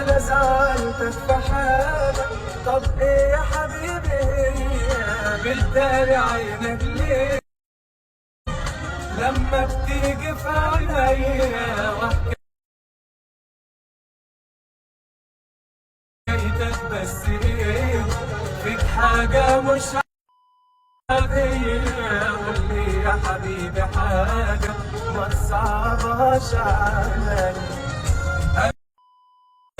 انا زعلتك في حالك. طب ايه يا حبيبي هي بتداري عينك ليه لما بتيجي في عينيا وحكايتك؟ بس ايه فيك حاجة مش عادية، قولي يا حبيبي حاجة ما تصعبهاش عليا.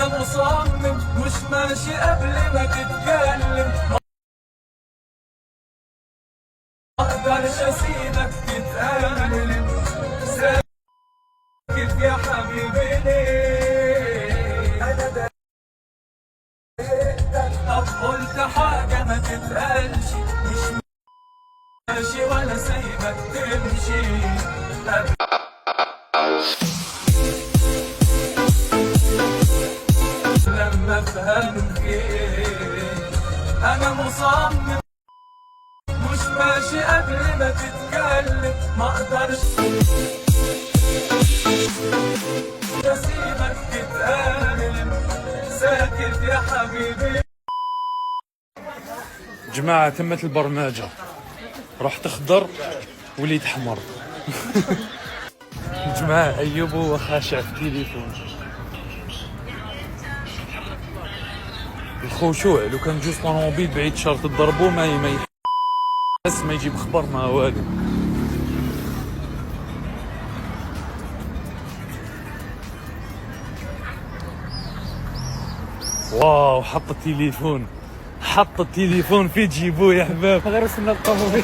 أنا مصمم مش ماشي قبل ما تتكلم، ما اقدرش اسيبك تتألم. ساكت يا حبيبي ليه؟ انا ضايقتك. طب قلت حاجة ما تتقالش، مش ماشي ولا سايبك تمشي. لما افهم خير انا مصمم مش ماشي قبل ما تتكلم، ما اقدرش اسيبك تتألم. ساكت يا حبيبي. جماعة تمت البرمجة، رحت اخضر وليت حمر. جماعة ايوب هو خاشع في تليفون. الخشوع لو كان جوز طوموبيل بعيد شرط تضربوه ما يحس ما يجيب خبر ما والو. واو حط التليفون في جيبه يا حباب غير سنة الطوموبيل.